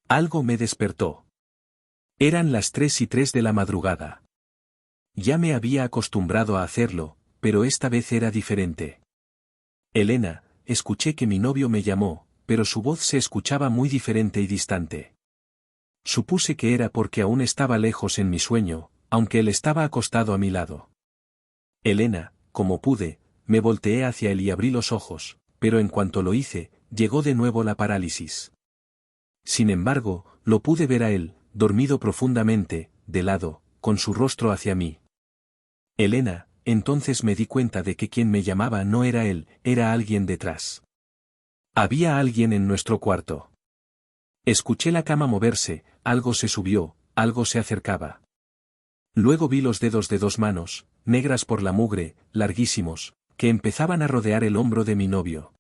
Algo me despertó. Eran las 3:03 de la madrugada. Ya me había acostumbrado a hacerlo, pero esta vez era diferente. Elena, escuché que mi novio me llamó, pero su voz se escuchaba muy diferente y distante. Supuse que era porque aún estaba lejos en mi sueño, aunque él estaba acostado a mi lado. Elena, como pude, me volteé hacia él y abrí los ojos, pero en cuanto lo hice, llegó de nuevo la parálisis. Sin embargo, lo pude ver a él, dormido profundamente, de lado, con su rostro hacia mí. Elena, entonces me di cuenta de que quien me llamaba no era él, era alguien detrás. Había alguien en nuestro cuarto. Escuché la cama moverse, algo se subió, algo se acercaba. Luego vi los dedos de 2 manos, negras por la mugre, larguísimos, que empezaban a rodear el hombro de mi novio.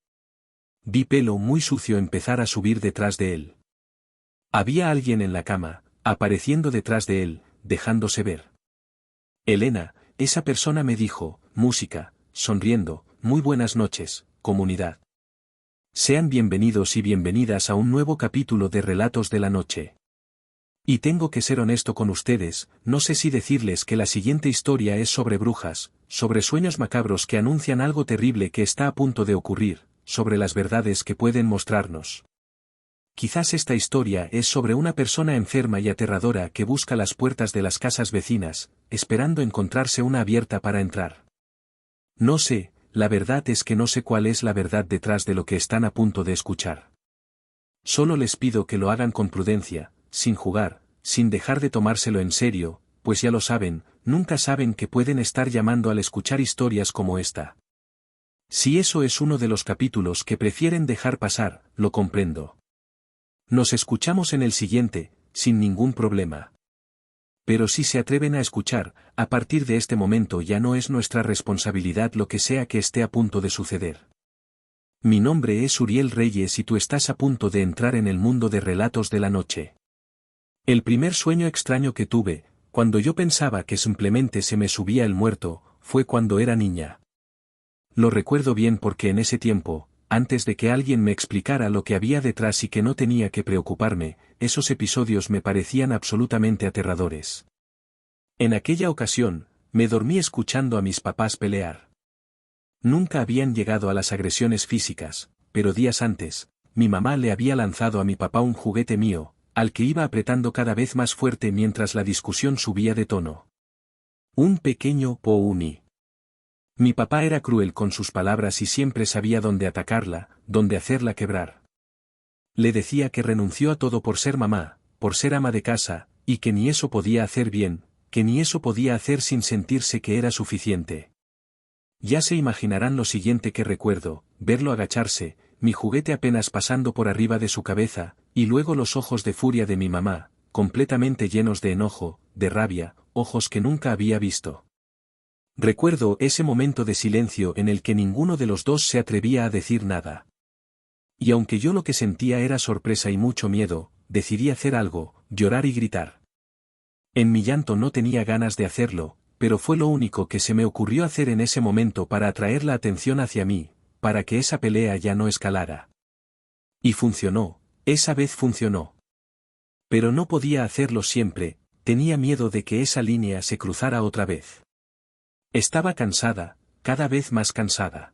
Vi pelo muy sucio empezar a subir detrás de él. Había alguien en la cama, apareciendo detrás de él, dejándose ver. Elena, esa persona me dijo, música, sonriendo, muy buenas noches, comunidad. Sean bienvenidos y bienvenidas a un nuevo capítulo de Relatos de la Noche. Y tengo que ser honesto con ustedes, no sé si decirles que la siguiente historia es sobre brujas, sobre sueños macabros que anuncian algo terrible que está a punto de ocurrir, sobre las verdades que pueden mostrarnos. Quizás esta historia es sobre una persona enferma y aterradora que busca las puertas de las casas vecinas, esperando encontrarse una abierta para entrar. No sé, la verdad es que no sé cuál es la verdad detrás de lo que están a punto de escuchar. Solo les pido que lo hagan con prudencia, sin jugar, sin dejar de tomárselo en serio, pues ya lo saben, nunca saben que pueden estar llamando al escuchar historias como esta. Si eso es uno de los capítulos que prefieren dejar pasar, lo comprendo. Nos escuchamos en el siguiente, sin ningún problema. Pero si se atreven a escuchar, a partir de este momento ya no es nuestra responsabilidad lo que sea que esté a punto de suceder. Mi nombre es Uriel Reyes y tú estás a punto de entrar en el mundo de Relatos de la Noche. El primer sueño extraño que tuve, cuando yo pensaba que simplemente se me subía el muerto, fue cuando era niña. Lo recuerdo bien porque en ese tiempo, antes de que alguien me explicara lo que había detrás y que no tenía que preocuparme, esos episodios me parecían absolutamente aterradores. En aquella ocasión, me dormí escuchando a mis papás pelear. Nunca habían llegado a las agresiones físicas, pero días antes, mi mamá le había lanzado a mi papá un juguete mío, al que iba apretando cada vez más fuerte mientras la discusión subía de tono. Un pequeño pony. Mi papá era cruel con sus palabras y siempre sabía dónde atacarla, dónde hacerla quebrar. Le decía que renunció a todo por ser mamá, por ser ama de casa, y que ni eso podía hacer bien, que ni eso podía hacer sin sentirse que era suficiente. Ya se imaginarán lo siguiente que recuerdo, verlo agacharse, mi juguete apenas pasando por arriba de su cabeza, y luego los ojos de furia de mi mamá, completamente llenos de enojo, de rabia, ojos que nunca había visto. Recuerdo ese momento de silencio en el que ninguno de los dos se atrevía a decir nada. Y aunque yo lo que sentía era sorpresa y mucho miedo, decidí hacer algo, llorar y gritar. En mi llanto no tenía ganas de hacerlo, pero fue lo único que se me ocurrió hacer en ese momento para atraer la atención hacia mí, para que esa pelea ya no escalara. Y funcionó, esa vez funcionó. Pero no podía hacerlo siempre, tenía miedo de que esa línea se cruzara otra vez. Estaba cansada, cada vez más cansada.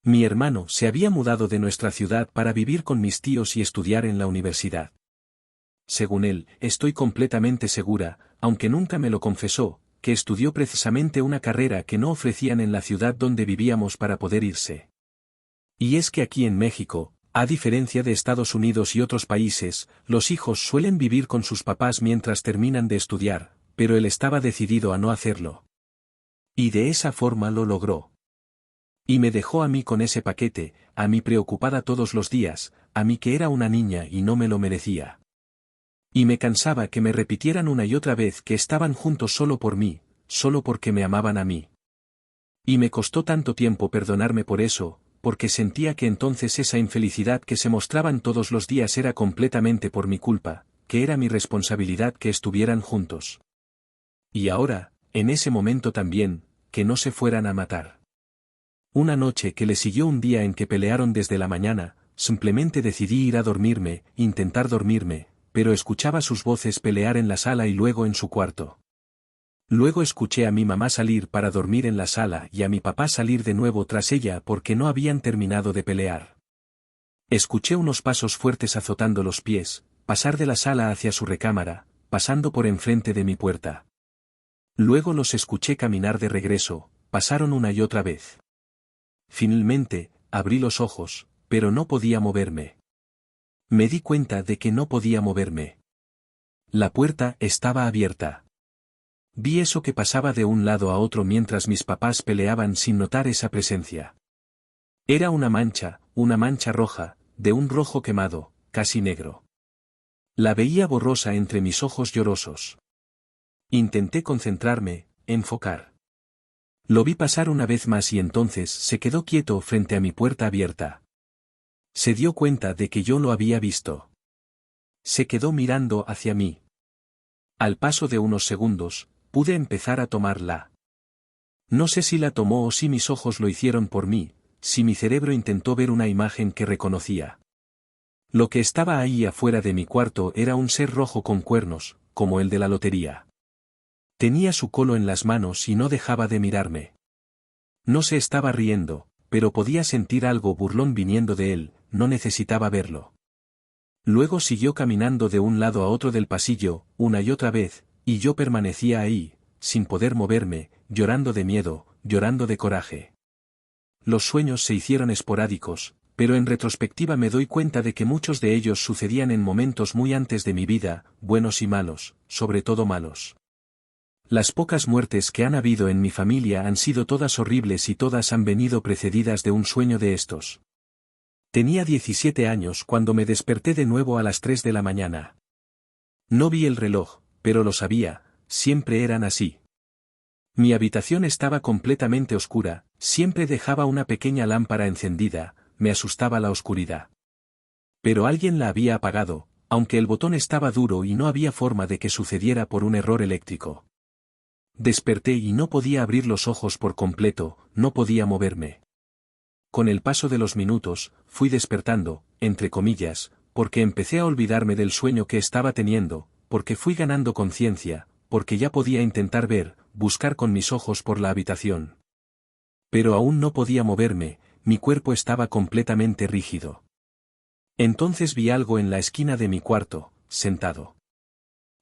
Mi hermano se había mudado de nuestra ciudad para vivir con mis tíos y estudiar en la universidad. Según él, estoy completamente segura, aunque nunca me lo confesó, que estudió precisamente una carrera que no ofrecían en la ciudad donde vivíamos para poder irse. Y es que aquí en México, a diferencia de Estados Unidos y otros países, los hijos suelen vivir con sus papás mientras terminan de estudiar, pero él estaba decidido a no hacerlo. Y de esa forma lo logró. Y me dejó a mí con ese paquete, a mí preocupada todos los días, a mí que era una niña y no me lo merecía. Y me cansaba que me repitieran una y otra vez que estaban juntos solo por mí, solo porque me amaban a mí. Y me costó tanto tiempo perdonarme por eso, porque sentía que entonces esa infelicidad que se mostraban todos los días era completamente por mi culpa, que era mi responsabilidad que estuvieran juntos. Y ahora, en ese momento también, que no se fueran a matar. Una noche que le siguió un día en que pelearon desde la mañana, simplemente decidí ir a dormirme, intentar dormirme, pero escuchaba sus voces pelear en la sala y luego en su cuarto. Luego escuché a mi mamá salir para dormir en la sala y a mi papá salir de nuevo tras ella porque no habían terminado de pelear. Escuché unos pasos fuertes azotando los pies, pasar de la sala hacia su recámara, pasando por enfrente de mi puerta. Luego los escuché caminar de regreso, pasaron una y otra vez. Finalmente, abrí los ojos, pero no podía moverme. Me di cuenta de que no podía moverme. La puerta estaba abierta. Vi eso que pasaba de un lado a otro mientras mis papás peleaban sin notar esa presencia. Era una mancha roja, de un rojo quemado, casi negro. La veía borrosa entre mis ojos llorosos. Intenté concentrarme, enfocar. Lo vi pasar una vez más y entonces se quedó quieto frente a mi puerta abierta. Se dio cuenta de que yo lo había visto. Se quedó mirando hacia mí. Al paso de unos segundos, pude empezar a tomarla. No sé si la tomó o si mis ojos lo hicieron por mí, si mi cerebro intentó ver una imagen que reconocía. Lo que estaba ahí afuera de mi cuarto era un ser rojo con cuernos, como el de la lotería. Tenía su cola en las manos y no dejaba de mirarme. No se estaba riendo, pero podía sentir algo burlón viniendo de él, no necesitaba verlo. Luego siguió caminando de un lado a otro del pasillo, una y otra vez, y yo permanecía ahí, sin poder moverme, llorando de miedo, llorando de coraje. Los sueños se hicieron esporádicos, pero en retrospectiva me doy cuenta de que muchos de ellos sucedían en momentos muy antes de mi vida, buenos y malos, sobre todo malos. Las pocas muertes que han habido en mi familia han sido todas horribles y todas han venido precedidas de un sueño de estos. Tenía 17 años cuando me desperté de nuevo a las 3 de la mañana. No vi el reloj, pero lo sabía, siempre eran así. Mi habitación estaba completamente oscura, siempre dejaba una pequeña lámpara encendida, me asustaba la oscuridad. Pero alguien la había apagado, aunque el botón estaba duro y no había forma de que sucediera por un error eléctrico. Desperté y no podía abrir los ojos por completo, no podía moverme. Con el paso de los minutos, fui despertando, entre comillas, porque empecé a olvidarme del sueño que estaba teniendo, porque fui ganando conciencia, porque ya podía intentar ver, buscar con mis ojos por la habitación. Pero aún no podía moverme, mi cuerpo estaba completamente rígido. Entonces vi algo en la esquina de mi cuarto, sentado.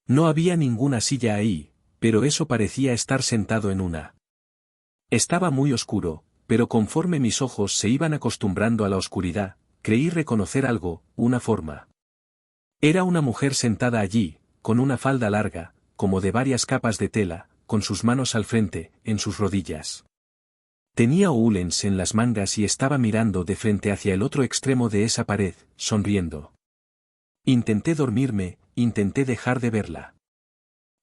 No había ninguna silla ahí, pero eso parecía estar sentado en una. Estaba muy oscuro, pero conforme mis ojos se iban acostumbrando a la oscuridad, creí reconocer algo, una forma. Era una mujer sentada allí, con una falda larga, como de varias capas de tela, con sus manos al frente, en sus rodillas. Tenía húlens en las mangas y estaba mirando de frente hacia el otro extremo de esa pared, sonriendo. Intenté dormirme, intenté dejar de verla.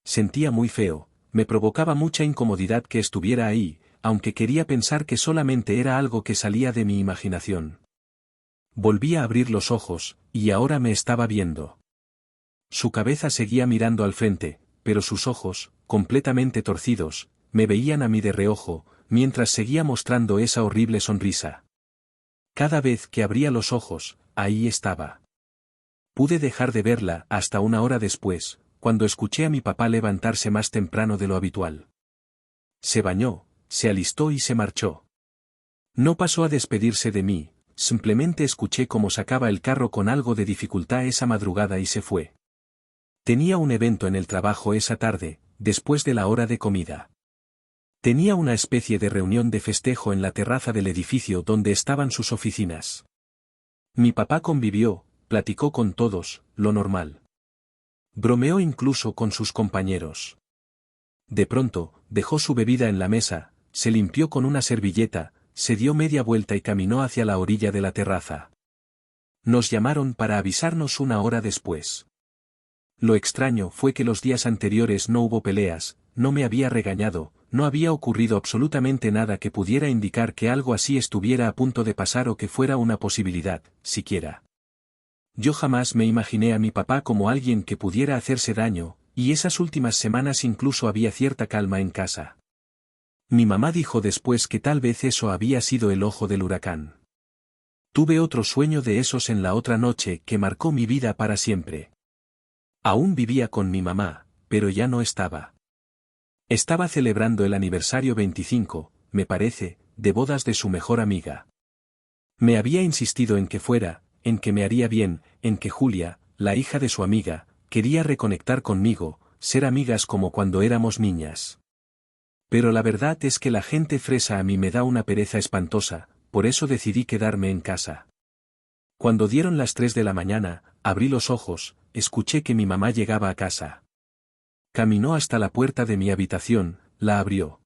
Sentía muy feo, me provocaba mucha incomodidad que estuviera ahí, aunque quería pensar que solamente era algo que salía de mi imaginación. Volví a abrir los ojos, y ahora me estaba viendo. Su cabeza seguía mirando al frente, pero sus ojos, completamente torcidos, me veían a mí de reojo, mientras seguía mostrando esa horrible sonrisa. Cada vez que abría los ojos, ahí estaba. Pude dejar de verla hasta una hora después, cuando escuché a mi papá levantarse más temprano de lo habitual. Se bañó, se alistó y se marchó. No pasó a despedirse de mí, simplemente escuché cómo sacaba el carro con algo de dificultad esa madrugada y se fue. Tenía un evento en el trabajo esa tarde, después de la hora de comida. Tenía una especie de reunión de festejo en la terraza del edificio donde estaban sus oficinas. Mi papá convivió, platicó con todos, lo normal. Bromeó incluso con sus compañeros. De pronto, dejó su bebida en la mesa, se limpió con una servilleta, se dio media vuelta y caminó hacia la orilla de la terraza. Nos llamaron para avisarnos una hora después. Lo extraño fue que los días anteriores no hubo peleas, no me había regañado, no había ocurrido absolutamente nada que pudiera indicar que algo así estuviera a punto de pasar o que fuera una posibilidad, siquiera. Yo jamás me imaginé a mi papá como alguien que pudiera hacerse daño, y esas últimas semanas incluso había cierta calma en casa. Mi mamá dijo después que tal vez eso había sido el ojo del huracán. Tuve otro sueño de esos en la otra noche que marcó mi vida para siempre. Aún vivía con mi mamá, pero ya no estaba. Estaba celebrando el aniversario 25, me parece, de bodas de su mejor amiga. Me había insistido en que fuera, en que me haría bien, en que Julia, la hija de su amiga, quería reconectar conmigo, ser amigas como cuando éramos niñas. Pero la verdad es que la gente fresa a mí me da una pereza espantosa, por eso decidí quedarme en casa. Cuando dieron las 3 de la mañana, abrí los ojos, escuché que mi mamá llegaba a casa. Caminó hasta la puerta de mi habitación, la abrió.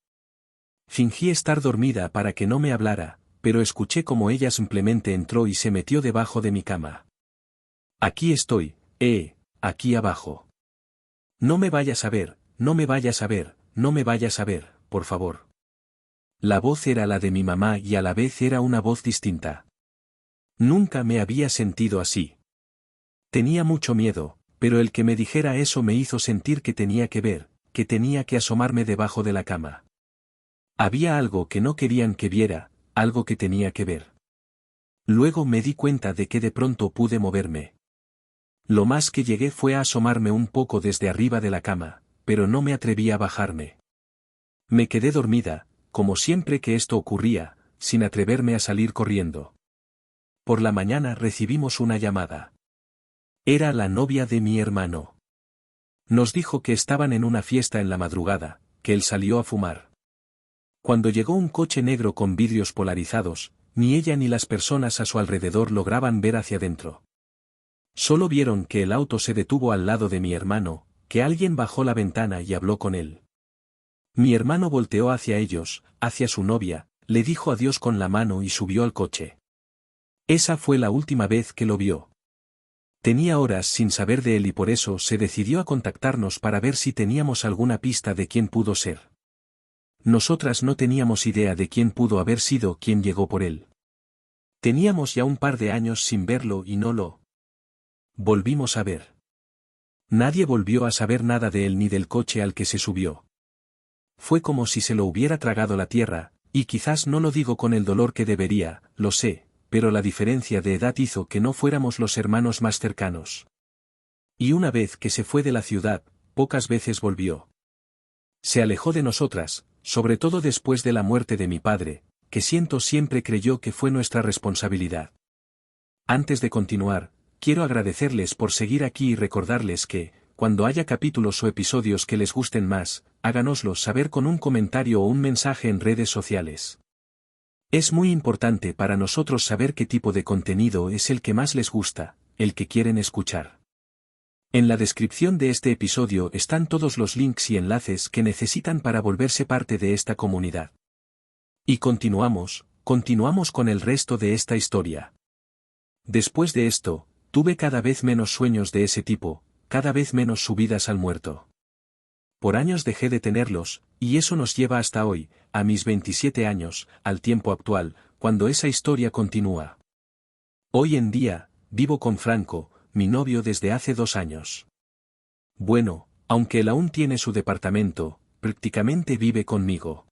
Fingí estar dormida para que no me hablara, pero escuché como ella simplemente entró y se metió debajo de mi cama. Aquí estoy, aquí abajo. No me vayas a ver, no me vayas a ver, no me vayas a ver, por favor. La voz era la de mi mamá y a la vez era una voz distinta. Nunca me había sentido así. Tenía mucho miedo, pero el que me dijera eso me hizo sentir que tenía que ver, que tenía que asomarme debajo de la cama. Había algo que no querían que viera, algo que tenía que ver. Luego me di cuenta de que de pronto pude moverme. Lo más que llegué fue a asomarme un poco desde arriba de la cama, pero no me atreví a bajarme. Me quedé dormida, como siempre que esto ocurría, sin atreverme a salir corriendo. Por la mañana recibimos una llamada. Era la novia de mi hermano. Nos dijo que estaban en una fiesta en la madrugada, que él salió a fumar. Cuando llegó un coche negro con vidrios polarizados, ni ella ni las personas a su alrededor lograban ver hacia dentro. Solo vieron que el auto se detuvo al lado de mi hermano, que alguien bajó la ventana y habló con él. Mi hermano volteó hacia ellos, hacia su novia, le dijo adiós con la mano y subió al coche. Esa fue la última vez que lo vio. Tenía horas sin saber de él y por eso se decidió a contactarnos para ver si teníamos alguna pista de quién pudo ser. Nosotras no teníamos idea de quién pudo haber sido quien llegó por él. Teníamos ya un par de años sin verlo y no lo volvimos a ver. Nadie volvió a saber nada de él ni del coche al que se subió. Fue como si se lo hubiera tragado la tierra, y quizás no lo digo con el dolor que debería, lo sé, pero la diferencia de edad hizo que no fuéramos los hermanos más cercanos. Y una vez que se fue de la ciudad, pocas veces volvió. Se alejó de nosotras, sobre todo después de la muerte de mi padre, que siento siempre creyó que fue nuestra responsabilidad. Antes de continuar, quiero agradecerles por seguir aquí y recordarles que, cuando haya capítulos o episodios que les gusten más, háganoslo saber con un comentario o un mensaje en redes sociales. Es muy importante para nosotros saber qué tipo de contenido es el que más les gusta, el que quieren escuchar. En la descripción de este episodio están todos los links y enlaces que necesitan para volverse parte de esta comunidad. Y continuamos con el resto de esta historia. Después de esto, tuve cada vez menos sueños de ese tipo, cada vez menos subidas al muerto. Por años dejé de tenerlos, y eso nos lleva hasta hoy, a mis 27 años, al tiempo actual, cuando esa historia continúa. Hoy en día, vivo con Franco, mi novio desde hace 2 años. Bueno, aunque él aún tiene su departamento, prácticamente vive conmigo.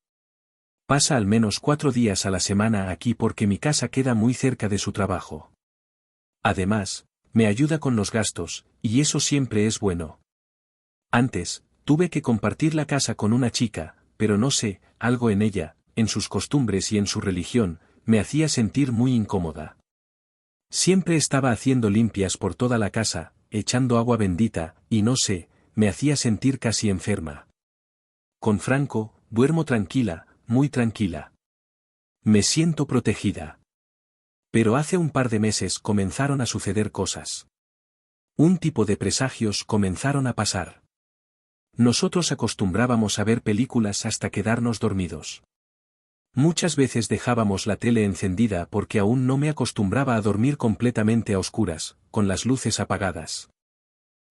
Pasa al menos 4 días a la semana aquí porque mi casa queda muy cerca de su trabajo. Además, me ayuda con los gastos, y eso siempre es bueno. Antes, tuve que compartir la casa con una chica, pero no sé, algo en ella, en sus costumbres y en su religión, me hacía sentir muy incómoda. Siempre estaba haciendo limpias por toda la casa, echando agua bendita, y no sé, me hacía sentir casi enferma. Con Franco, duermo tranquila, muy tranquila. Me siento protegida. Pero hace un par de meses comenzaron a suceder cosas. Un tipo de presagios comenzaron a pasar. Nosotros acostumbrábamos a ver películas hasta quedarnos dormidos. Muchas veces dejábamos la tele encendida porque aún no me acostumbraba a dormir completamente a oscuras, con las luces apagadas.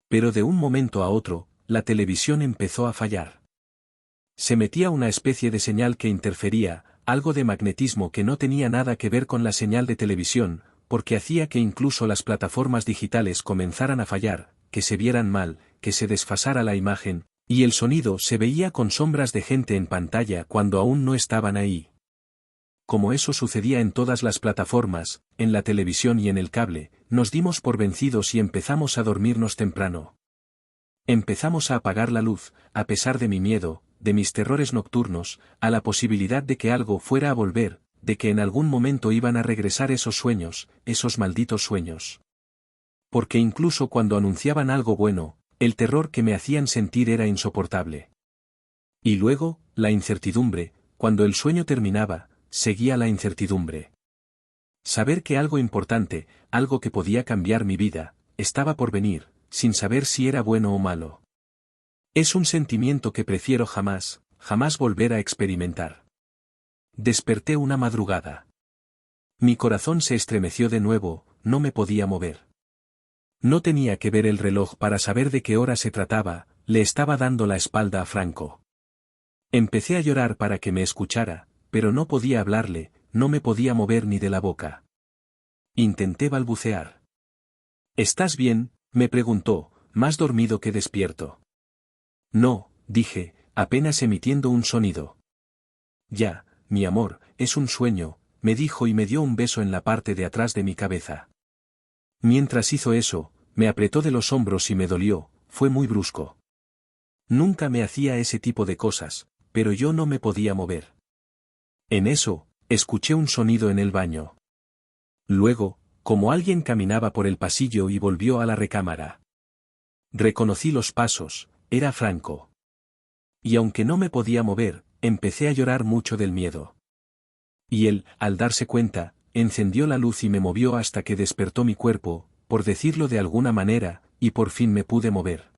Pero de un momento a otro, la televisión empezó a fallar. Se metía una especie de señal que interfería, algo de magnetismo que no tenía nada que ver con la señal de televisión, porque hacía que incluso las plataformas digitales comenzaran a fallar, que se vieran mal, que se desfasara la imagen, y el sonido se veía con sombras de gente en pantalla cuando aún no estaban ahí. Como eso sucedía en todas las plataformas, en la televisión y en el cable, nos dimos por vencidos y empezamos a dormirnos temprano. Empezamos a apagar la luz, a pesar de mi miedo, de mis terrores nocturnos, a la posibilidad de que algo fuera a volver, de que en algún momento iban a regresar esos sueños, esos malditos sueños. Porque incluso cuando anunciaban algo bueno, el terror que me hacían sentir era insoportable. Y luego, la incertidumbre, cuando el sueño terminaba, seguía la incertidumbre. Saber que algo importante, algo que podía cambiar mi vida, estaba por venir, sin saber si era bueno o malo. Es un sentimiento que prefiero jamás, jamás volver a experimentar. Desperté una madrugada. Mi corazón se estremeció de nuevo, no me podía mover. No tenía que ver el reloj para saber de qué hora se trataba, le estaba dando la espalda a Franco. Empecé a llorar para que me escuchara, pero no podía hablarle, no me podía mover ni de la boca. Intenté balbucear. ¿Estás bien?, me preguntó, más dormido que despierto. No, dije, apenas emitiendo un sonido. Ya, mi amor, es un sueño, me dijo y me dio un beso en la parte de atrás de mi cabeza. Mientras hizo eso, me apretó de los hombros y me dolió, fue muy brusco. Nunca me hacía ese tipo de cosas, pero yo no me podía mover. En eso, escuché un sonido en el baño. Luego, como alguien caminaba por el pasillo y volvió a la recámara. Reconocí los pasos, era Franco. Y aunque no me podía mover, empecé a llorar mucho del miedo. Y él, al darse cuenta, encendió la luz y me movió hasta que despertó mi cuerpo, por decirlo de alguna manera, y por fin me pude mover.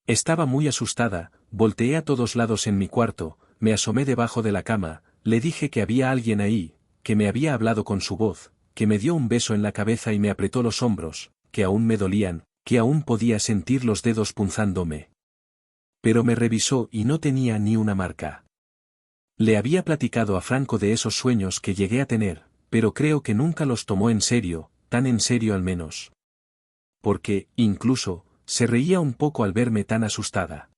Estaba muy asustada, volteé a todos lados en mi cuarto, me asomé debajo de la cama, le dije que había alguien ahí, que me había hablado con su voz, que me dio un beso en la cabeza y me apretó los hombros, que aún me dolían, que aún podía sentir los dedos punzándome. Pero me revisó y no tenía ni una marca. Le había platicado a Franco de esos sueños que llegué a tener, pero creo que nunca los tomó en serio, tan en serio al menos. Porque, incluso, se reía un poco al verme tan asustada.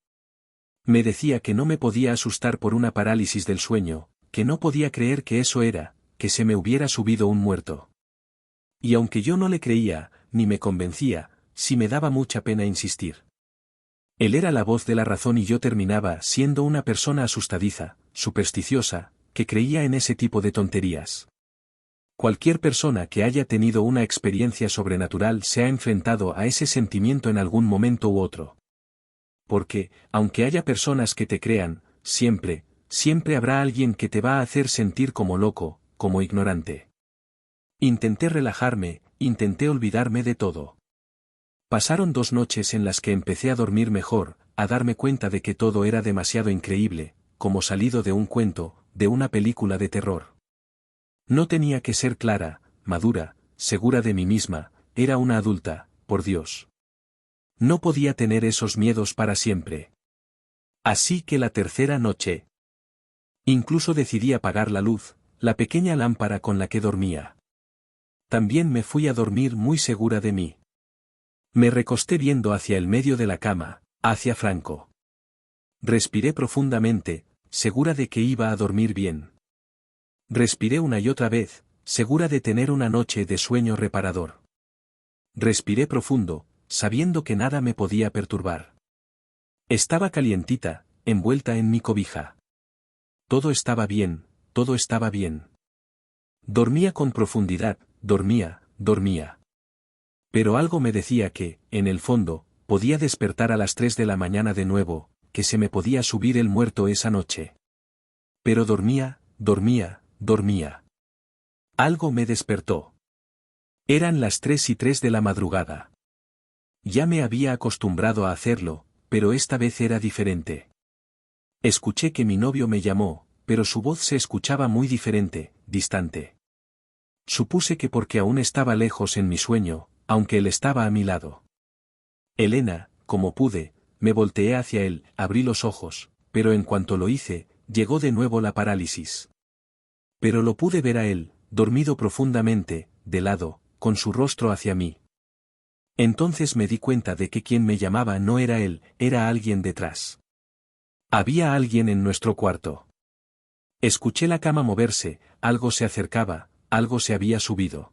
Me decía que no me podía asustar por una parálisis del sueño, que no podía creer que eso era, que se me hubiera subido un muerto. Y aunque yo no le creía, ni me convencía, sí me daba mucha pena insistir. Él era la voz de la razón y yo terminaba siendo una persona asustadiza, supersticiosa, que creía en ese tipo de tonterías. Cualquier persona que haya tenido una experiencia sobrenatural se ha enfrentado a ese sentimiento en algún momento u otro. Porque, aunque haya personas que te crean, siempre, siempre habrá alguien que te va a hacer sentir como loco, como ignorante. Intenté relajarme, intenté olvidarme de todo. Pasaron 2 noches en las que empecé a dormir mejor, a darme cuenta de que todo era demasiado increíble, como salido de un cuento, de una película de terror. No tenía que ser clara, madura, segura de mí misma, era una adulta, por Dios. No podía tener esos miedos para siempre. Así que la tercera noche. Incluso decidí apagar la luz, la pequeña lámpara con la que dormía. También me fui a dormir muy segura de mí. Me recosté viendo hacia el medio de la cama, hacia Franco. Respiré profundamente, segura de que iba a dormir bien. Respiré una y otra vez, segura de tener una noche de sueño reparador. Respiré profundo, sabiendo que nada me podía perturbar. Estaba calientita, envuelta en mi cobija. Todo estaba bien, todo estaba bien. Dormía con profundidad, dormía, dormía. Pero algo me decía que, en el fondo, podía despertar a las 3 de la mañana de nuevo, que se me podía subir el muerto esa noche. Pero dormía, dormía, dormía. Algo me despertó. Eran las 3:03 de la madrugada. Ya me había acostumbrado a hacerlo, pero esta vez era diferente. Escuché que mi novio me llamó, pero su voz se escuchaba muy diferente, distante. Supuse que porque aún estaba lejos en mi sueño, aunque él estaba a mi lado. Elena, como pude, me volteé hacia él, abrí los ojos, pero en cuanto lo hice, llegó de nuevo la parálisis. Pero lo pude ver a él, dormido profundamente, de lado, con su rostro hacia mí. Entonces me di cuenta de que quien me llamaba no era él, era alguien detrás. Había alguien en nuestro cuarto. Escuché la cama moverse, algo se acercaba, algo se había subido.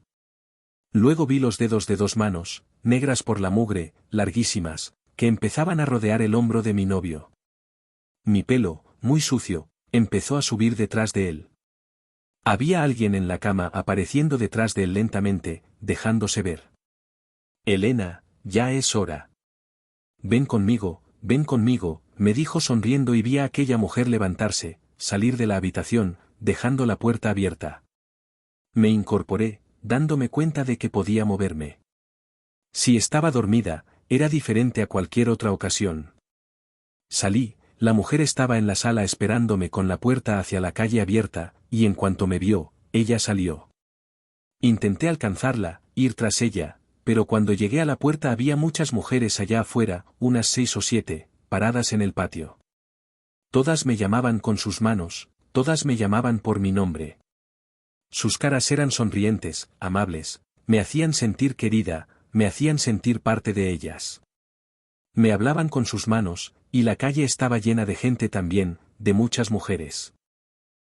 Luego vi los dedos de 2 manos, negras por la mugre, larguísimas, que empezaban a rodear el hombro de mi novio. Mi pelo, muy sucio, empezó a subir detrás de él. Había alguien en la cama apareciendo detrás de él lentamente, dejándose ver. Elena, ya es hora. Ven conmigo, me dijo sonriendo y vi a aquella mujer levantarse, salir de la habitación, dejando la puerta abierta. Me incorporé, dándome cuenta de que podía moverme. Si estaba dormida, era diferente a cualquier otra ocasión. Salí, la mujer estaba en la sala esperándome con la puerta hacia la calle abierta, y en cuanto me vio, ella salió. Intenté alcanzarla, ir tras ella, pero cuando llegué a la puerta había muchas mujeres allá afuera, unas 6 o 7, paradas en el patio. Todas me llamaban con sus manos, todas me llamaban por mi nombre. Sus caras eran sonrientes, amables, me hacían sentir querida, me hacían sentir parte de ellas. Me hablaban con sus manos, y la calle estaba llena de gente también, de muchas mujeres.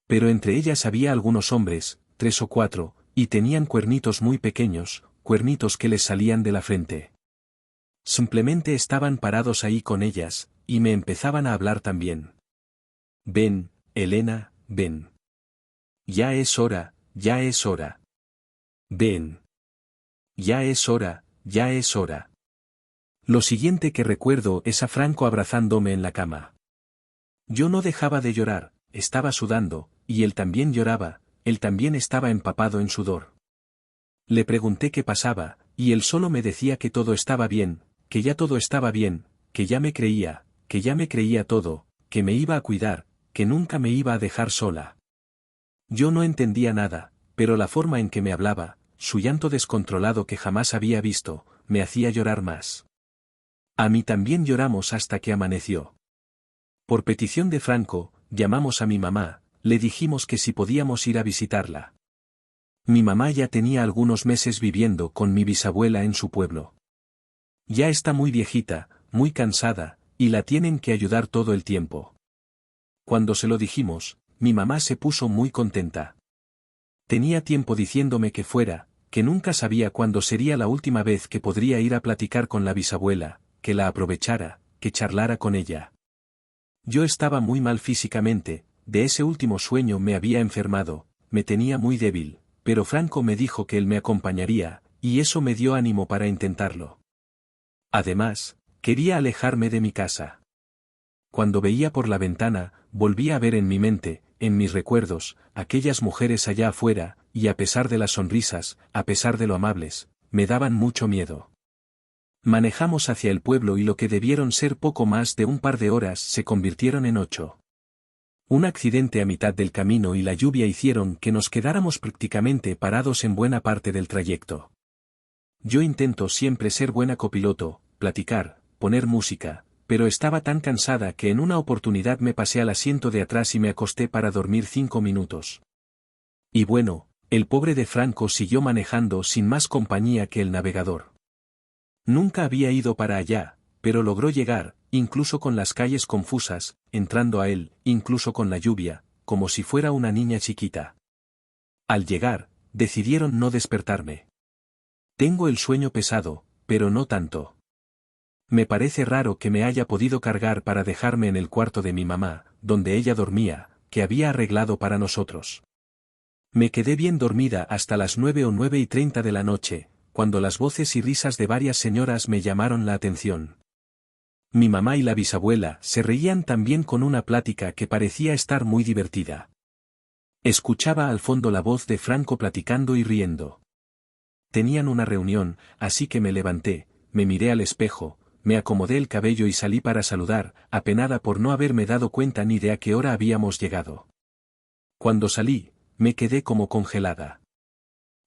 Pero entre ellas había algunos hombres, 3 o 4, y tenían cuernitos muy pequeños, cuernitos que les salían de la frente. Simplemente estaban parados ahí con ellas, y me empezaban a hablar también. Ven, Elena, ven. Ya es hora, ya es hora. Ven. Ya es hora, ya es hora. Lo siguiente que recuerdo es a Franco abrazándome en la cama. Yo no dejaba de llorar, estaba sudando, y él también lloraba, él también estaba empapado en sudor. Le pregunté qué pasaba, y él solo me decía que todo estaba bien, que ya todo estaba bien, que ya me creía todo, que me iba a cuidar, que nunca me iba a dejar sola. Yo no entendía nada, pero la forma en que me hablaba, su llanto descontrolado que jamás había visto, me hacía llorar más. A mí también lloramos hasta que amaneció. Por petición de Franco, llamamos a mi mamá, le dijimos que si podíamos ir a visitarla. Mi mamá ya tenía algunos meses viviendo con mi bisabuela en su pueblo. Ya está muy viejita, muy cansada, y la tienen que ayudar todo el tiempo. Cuando se lo dijimos, mi mamá se puso muy contenta. Tenía tiempo diciéndome que fuera, que nunca sabía cuándo sería la última vez que podría ir a platicar con la bisabuela, que la aprovechara, que charlara con ella. Yo estaba muy mal físicamente, de ese último sueño me había enfermado, me tenía muy débil, pero Franco me dijo que él me acompañaría, y eso me dio ánimo para intentarlo. Además, quería alejarme de mi casa. Cuando veía por la ventana, volvía a ver en mi mente, en mis recuerdos, aquellas mujeres allá afuera, y a pesar de las sonrisas, a pesar de lo amables, me daban mucho miedo. Manejamos hacia el pueblo y lo que debieron ser poco más de un par de horas se convirtieron en 8. Un accidente a mitad del camino y la lluvia hicieron que nos quedáramos prácticamente parados en buena parte del trayecto. Yo intento siempre ser buena copiloto, platicar, poner música, pero estaba tan cansada que en una oportunidad me pasé al asiento de atrás y me acosté para dormir 5 minutos. Y bueno, el pobre de Franco siguió manejando sin más compañía que el navegador. Nunca había ido para allá, pero logró llegar, incluso con las calles confusas, entrando a él, incluso con la lluvia, como si fuera una niña chiquita. Al llegar, decidieron no despertarme. Tengo el sueño pesado, pero no tanto. Me parece raro que me haya podido cargar para dejarme en el cuarto de mi mamá, donde ella dormía, que había arreglado para nosotros. Me quedé bien dormida hasta las 9 o 9:30 de la noche, cuando las voces y risas de varias señoras me llamaron la atención. Mi mamá y la bisabuela se reían también con una plática que parecía estar muy divertida. Escuchaba al fondo la voz de Franco platicando y riendo. Tenían una reunión, así que me levanté, me miré al espejo, me acomodé el cabello y salí para saludar, apenada por no haberme dado cuenta ni de a qué hora habíamos llegado. Cuando salí, me quedé como congelada.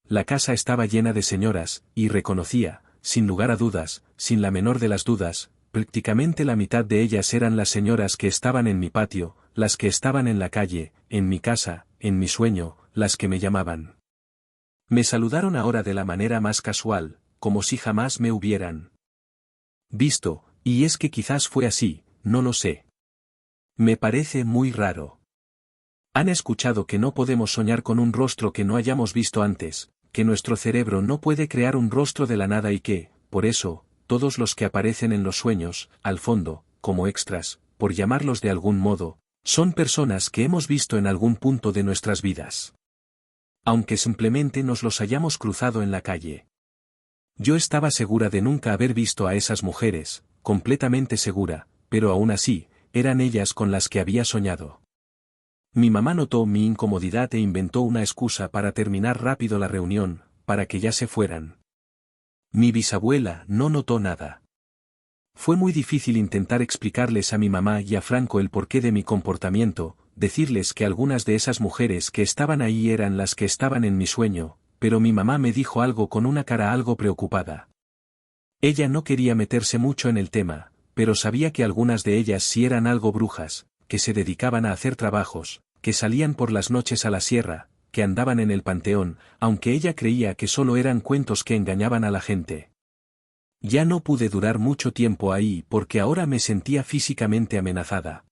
La casa estaba llena de señoras, y reconocía, sin lugar a dudas, sin la menor de las dudas, prácticamente la mitad de ellas eran las señoras que estaban en mi patio, las que estaban en la calle, en mi casa, en mi sueño, las que me llamaban. Me saludaron ahora de la manera más casual, como si jamás me hubieran visto, y es que quizás fue así, no lo sé. Me parece muy raro. Han escuchado que no podemos soñar con un rostro que no hayamos visto antes, que nuestro cerebro no puede crear un rostro de la nada y que, por eso, todos los que aparecen en los sueños, al fondo, como extras, por llamarlos de algún modo, son personas que hemos visto en algún punto de nuestras vidas. Aunque simplemente nos los hayamos cruzado en la calle. Yo estaba segura de nunca haber visto a esas mujeres, completamente segura, pero aún así, eran ellas con las que había soñado. Mi mamá notó mi incomodidad e inventó una excusa para terminar rápido la reunión, para que ya se fueran. Mi bisabuela no notó nada. Fue muy difícil intentar explicarles a mi mamá y a Franco el porqué de mi comportamiento, decirles que algunas de esas mujeres que estaban ahí eran las que estaban en mi sueño, pero mi mamá me dijo algo con una cara algo preocupada. Ella no quería meterse mucho en el tema, pero sabía que algunas de ellas sí eran algo brujas, que se dedicaban a hacer trabajos, que salían por las noches a la sierra, que andaban en el panteón, aunque ella creía que solo eran cuentos que engañaban a la gente. Ya no pude durar mucho tiempo ahí porque ahora me sentía físicamente amenazada.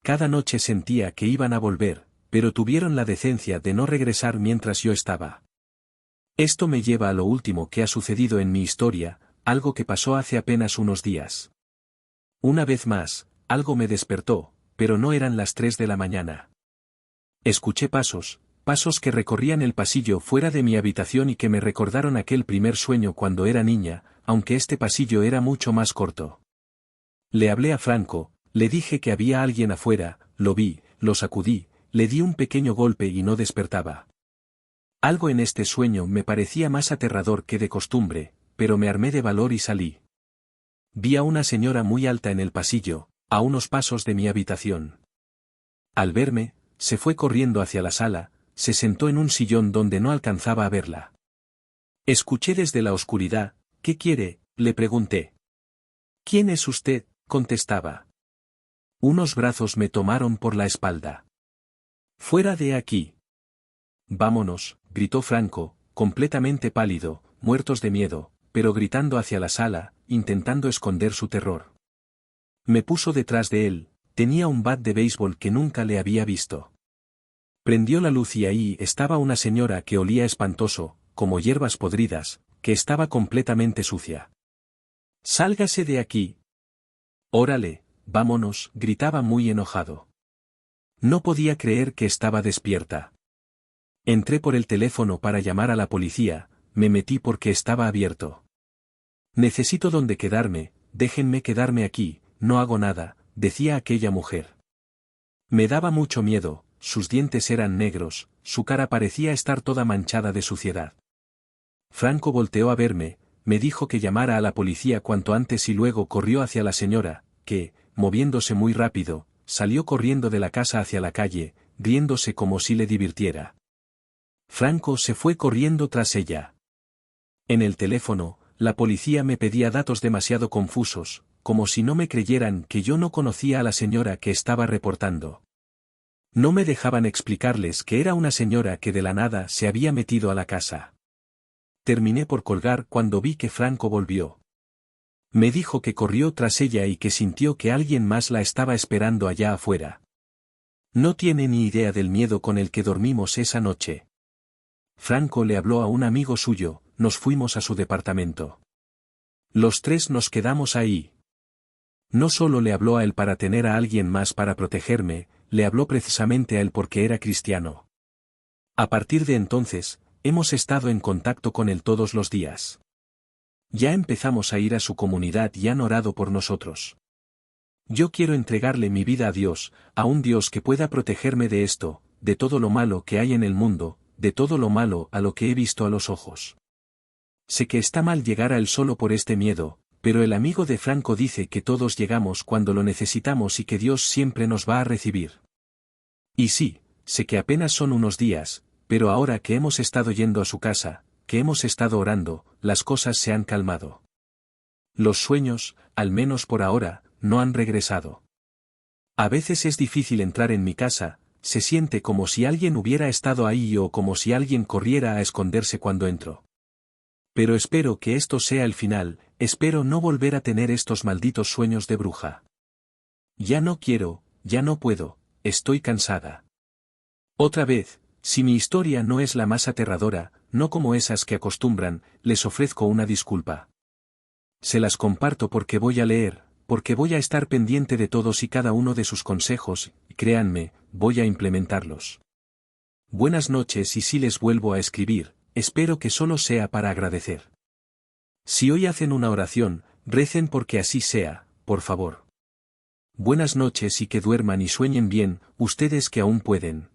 Cada noche sentía que iban a volver, pero tuvieron la decencia de no regresar mientras yo estaba. Esto me lleva a lo último que ha sucedido en mi historia, algo que pasó hace apenas unos días. Una vez más, algo me despertó, pero no eran las 3 de la mañana. Escuché pasos que recorrían el pasillo fuera de mi habitación y que me recordaron aquel primer sueño cuando era niña, aunque este pasillo era mucho más corto. Le hablé a Franco, le dije que había alguien afuera, lo vi, lo sacudí, le di un pequeño golpe y no despertaba. Algo en este sueño me parecía más aterrador que de costumbre, pero me armé de valor y salí. Vi a una señora muy alta en el pasillo, a unos pasos de mi habitación. Al verme, se fue corriendo hacia la sala, se sentó en un sillón donde no alcanzaba a verla. Escuché desde la oscuridad, ¿qué quiere?, le pregunté. ¿Quién es usted?, contestaba. Unos brazos me tomaron por la espalda. Fuera de aquí. Vámonos, gritó Franco, completamente pálido, muertos de miedo, pero gritando hacia la sala, intentando esconder su terror. Me puso detrás de él, tenía un bat de béisbol que nunca le había visto. Prendió la luz y ahí estaba una señora que olía espantoso, como hierbas podridas, que estaba completamente sucia. ¡Sálgase de aquí! Órale, vámonos, gritaba muy enojado. No podía creer que estaba despierta. Entré por el teléfono para llamar a la policía, me metí porque estaba abierto. Necesito donde quedarme, déjenme quedarme aquí, no hago nada, decía aquella mujer. Me daba mucho miedo, sus dientes eran negros, su cara parecía estar toda manchada de suciedad. Franco volteó a verme, me dijo que llamara a la policía cuanto antes y luego corrió hacia la señora, que, moviéndose muy rápido, salió corriendo de la casa hacia la calle, riéndose como si le divirtiera. Franco se fue corriendo tras ella. En el teléfono, la policía me pedía datos demasiado confusos, como si no me creyeran que yo no conocía a la señora que estaba reportando. No me dejaban explicarles que era una señora que de la nada se había metido a la casa. Terminé por colgar cuando vi que Franco volvió. Me dijo que corrió tras ella y que sintió que alguien más la estaba esperando allá afuera. No tiene ni idea del miedo con el que dormimos esa noche. Franco le habló a un amigo suyo, nos fuimos a su departamento. Los tres nos quedamos ahí. No solo le habló a él para tener a alguien más para protegerme, le habló precisamente a él porque era cristiano. A partir de entonces, hemos estado en contacto con él todos los días. Ya empezamos a ir a su comunidad y han orado por nosotros. Yo quiero entregarle mi vida a Dios, a un Dios que pueda protegerme de esto, de todo lo malo que hay en el mundo, de todo lo malo a lo que he visto a los ojos. Sé que está mal llegar a él solo por este miedo, pero el amigo de Franco dice que todos llegamos cuando lo necesitamos y que Dios siempre nos va a recibir. Y sí, sé que apenas son unos días, pero ahora que hemos estado yendo a su casa, que hemos estado orando, las cosas se han calmado. Los sueños, al menos por ahora, no han regresado. A veces es difícil entrar en mi casa, se siente como si alguien hubiera estado ahí o como si alguien corriera a esconderse cuando entro. Pero espero que esto sea el final, espero no volver a tener estos malditos sueños de bruja. Ya no quiero, ya no puedo, estoy cansada. Otra vez, si mi historia no es la más aterradora, no como esas que acostumbran, les ofrezco una disculpa. Se las comparto porque voy a leer, porque voy a estar pendiente de todos y cada uno de sus consejos, y créanme, voy a implementarlos. Buenas noches y si les vuelvo a escribir, espero que solo sea para agradecer. Si hoy hacen una oración, recen porque así sea, por favor. Buenas noches y que duerman y sueñen bien, ustedes que aún pueden.